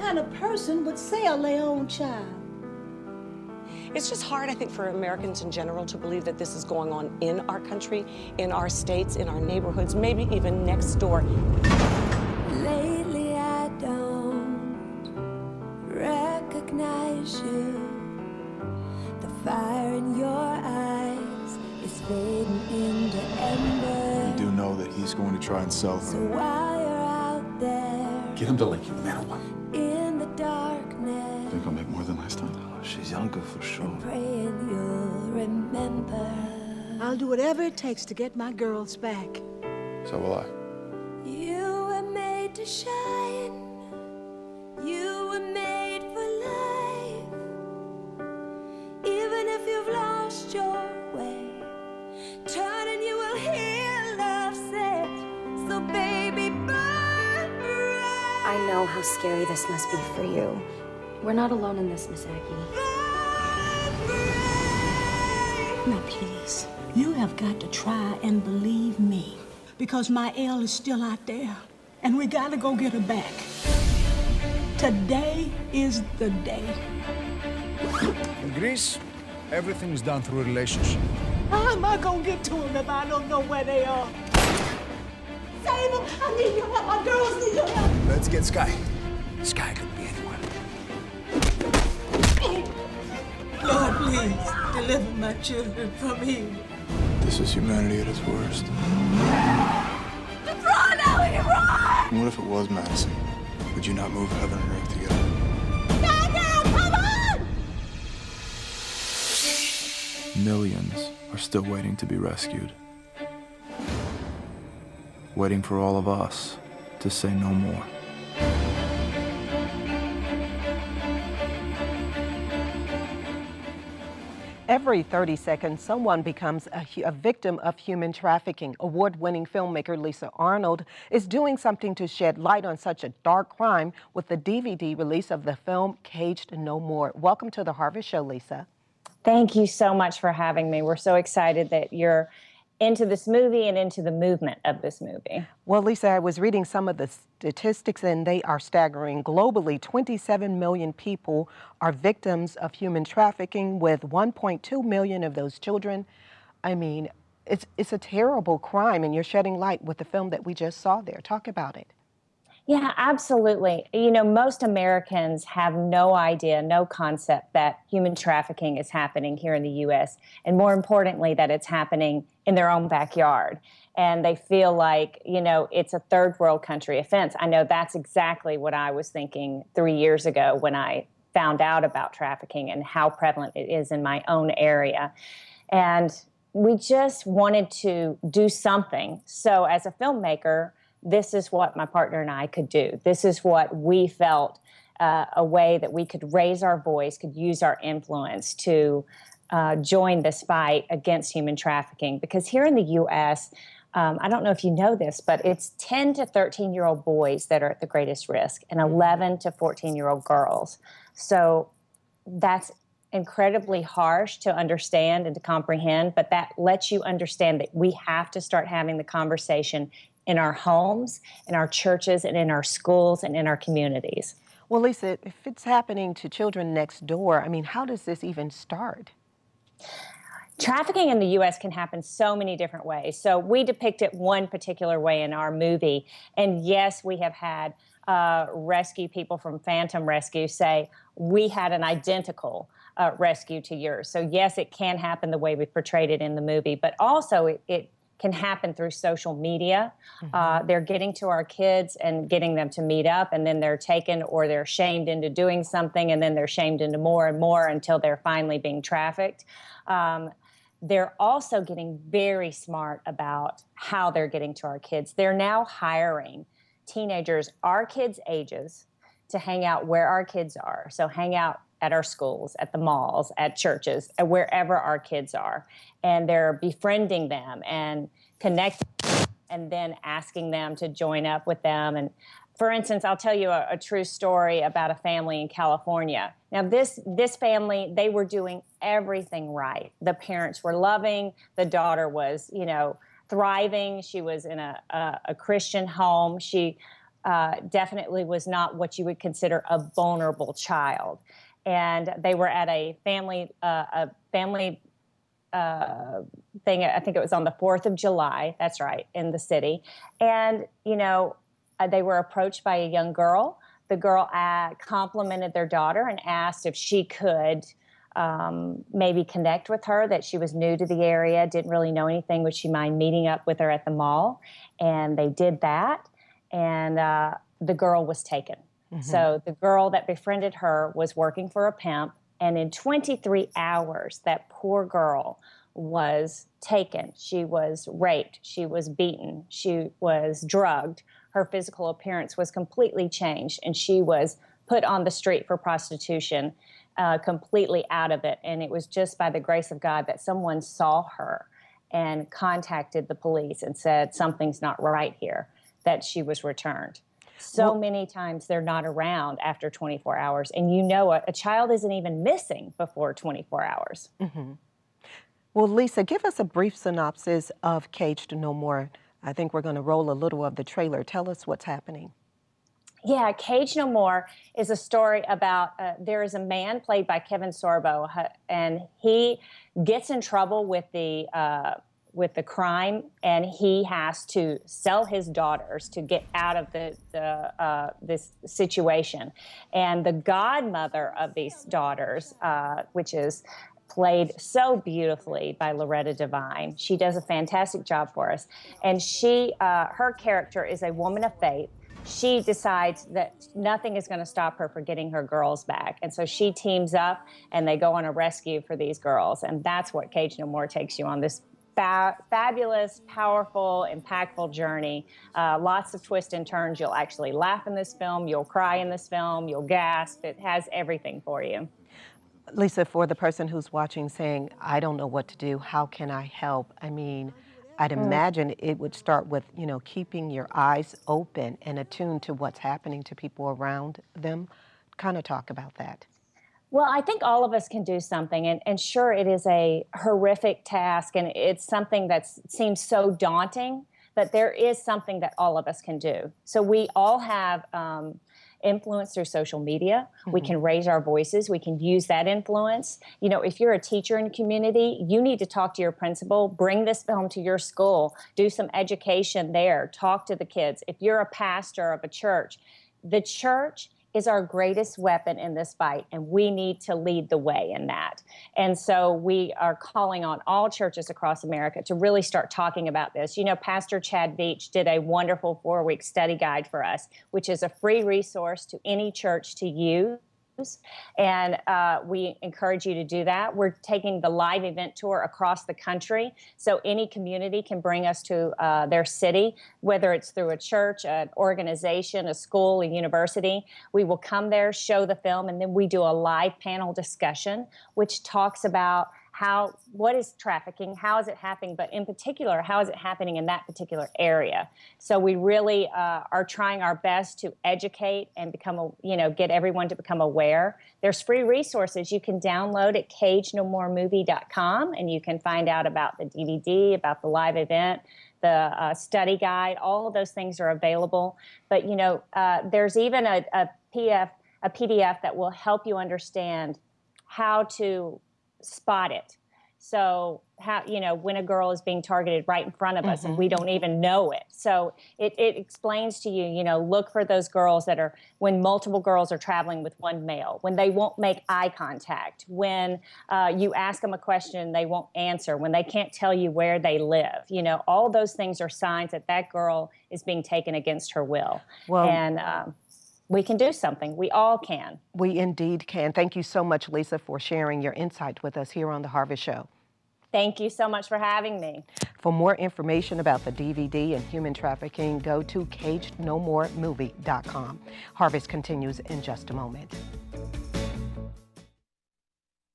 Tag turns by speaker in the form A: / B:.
A: kind of person would sell their own child?
B: It's just hard, I think, for Americans in general to believe that this is going on in our country, in our states, in our neighborhoods, maybe even next door.
C: Lately I don't recognize you. The fire in your eyes is fading into ember.
D: You do know that he's going to try and sell her.
C: So while you're out there,
D: Get him to like you no matter what.
C: in the darkness,
D: Think I'll make more than last time?
E: She's younger for sure.
C: praying you'll remember.
A: I'll do whatever it takes to get my girls back.
D: So will I.
C: You were made to shine. You were made for life. Even if you've lost your way, turn and you will hear love said. So baby, burn bright.
F: I know how scary this must be for you. We're not alone in this, Miss Aki.
A: Now, please, you have got to try and believe me, because my Elle is still out there, and we gotta go get her back. Today is the day.
E: In Greece, everything's done through relationship.
A: How am I gonna get to them if I don't know where they are? Save them! I need your help. My girls need your help.
E: Let's get Sky. Sky could be anyone.
A: Lord, please deliver my children from evil.
D: This is humanity at its worst.
C: Run, Ellie, run!
D: And what if it was Madison? Would you not move heaven and earth together?
C: Daniel, come on!
D: Millions are still waiting to be rescued. Waiting for all of us to say no more.
G: Every 30 seconds, someone becomes a victim of human trafficking. Award-winning filmmaker Lisa Arnold is doing something to shed light on such a dark crime with the DVD release of the film Caged No More. Welcome to the Harvest Show, Lisa.
H: Thank you so much for having me. We're so excited that you're into this movie and into the movement of this movie.
G: Well, Lisa, I was reading some of the statistics and they are staggering. Globally, 27 million people are victims of human trafficking, with 1.2 million of those children. I mean, it's a terrible crime, and you're shedding light with the film that we just saw there. Talk about it.
H: Yeah, absolutely. You know, most Americans have no idea, no concept that human trafficking is happening here in the U.S., and more importantly, that it's happening in their own backyard. And they feel like, you know, it's a third world country offense. I know that's exactly what I was thinking 3 years ago when I found out about trafficking and how prevalent it is in my own area. And we just wanted to do something. So as a filmmaker, this is what my partner and I could do. This is what we felt a way that we could raise our voice, could use our influence to join this fight against human trafficking. Because here in the U.S., I don't know if you know this, but it's 10 to 13-year-old boys that are at the greatest risk and 11 to 14-year-old girls. So that's incredibly harsh to understand and to comprehend, but that lets you understand that we have to start having the conversation in our homes, in our churches, and in our schools, and in our communities.
G: Well, Lisa, if it's happening to children next door, I mean, how does this even start?
H: Trafficking in the U.S. can happen so many different ways. So we depict it one particular way in our movie. And yes, we have had rescue people from Phantom Rescue say, we had an identical rescue to yours. So yes, it can happen the way we portrayed it in the movie, but also it can happen through social media. They're getting to our kids and getting them to meet up, and then they're taken or they're shamed into doing something, and then they're shamed into more and more until they're finally being trafficked. They're also getting very smart about how they're getting to our kids. They're now hiring teenagers our kids' ages to hang out where our kids are. So hang out at our schools, at the malls, at churches, at wherever our kids are. And they're befriending them and connecting, and then asking them to join up with them. And for instance, I'll tell you a true story about a family in California. Now, this family, they were doing everything right. The parents were loving. The daughter was, you know, thriving. She was in a Christian home. She definitely was not what you would consider a vulnerable child. And they were at a family thing. I think it was on the 4th of July. That's right, in the city. And, they were approached by a young girl. The girl complimented their daughter and asked if she could maybe connect with her, that she was new to the area, didn't really know anything. Would she mind meeting up with her at the mall? And they did that. And the girl was taken. Mm-hmm. So the girl that befriended her was working for a pimp. And in 23 hours, that poor girl was taken. She was raped. She was beaten. She was drugged. Her physical appearance was completely changed. And she was put on the street for prostitution, completely out of it. And it was just by the grace of God that someone saw her and contacted the police and said, something's not right here, that she was returned. So many times they're not around after 24 hours. And a child isn't even missing before 24 hours.
G: Mm-hmm. Well, Lisa, give us a brief synopsis of Caged No More. I think we're going to roll a little of the trailer. Tell us what's happening.
H: Yeah, Caged No More is a story about, there is a man played by Kevin Sorbo, and he gets in trouble with the crime, and he has to sell his daughters to get out of this situation. And the godmother of these daughters, which is played so beautifully by Loretta Devine, she does a fantastic job for us. And her character is a woman of faith. She decides that nothing is going to stop her from getting her girls back. And so she teams up, and they go on a rescue for these girls. And that's what Caged No More takes you on, this fabulous, powerful, impactful journey. Lots of twists and turns. You'll actually laugh in this film. You'll cry in this film. You'll gasp. It has everything for you.
G: Lisa, for the person who's watching saying, I don't know what to do, how can I help? I mean, I'd imagine it would start with, keeping your eyes open and attuned to what's happening to people around them. Kind of talk about that.
H: Well, I think all of us can do something, and sure, it is a horrific task, and it's something that seems so daunting, but there is something that all of us can do. So we all have influence through social media. Mm-hmm. We can raise our voices. We can use that influence. If you're a teacher in a community, you need to talk to your principal, bring this film to your school, do some education there, talk to the kids. If you're a pastor of a church, the church is our greatest weapon in this fight, and we need to lead the way in that. And so we are calling on all churches across America to really start talking about this. Pastor Chad Beach did a wonderful 4-week study guide for us, which is a free resource to any church to use. And we encourage you to do that. We're taking the live event tour across the country, so any community can bring us to their city, whether it's through a church, an organization, a school, a university. We will come there, show the film, and then we do a live panel discussion, which talks about what is trafficking, how is it happening, but in particular, how is it happening in that particular area. So we really are trying our best to educate and get everyone to become aware. There's free resources you can download at cagednomoremovie.com, and you can find out about the DVD, about the live event, the study guide. All of those things are available. But, there's even a PDF that will help you understand how to spot it. So when a girl is being targeted right in front of us, and we don't even know it. So it explains to you, look for those girls when multiple girls are traveling with one male, when they won't make eye contact, when you ask them a question, they won't answer, when they can't tell you where they live. All those things are signs that girl is being taken against her will. And we can do something. We all can.
G: We indeed can. Thank you so much, Lisa, for sharing your insight with us here on The Harvest Show.
H: Thank you so much for having me.
G: For more information about the DVD and human trafficking, go to cagednomoremovie.com. Harvest continues in just a moment.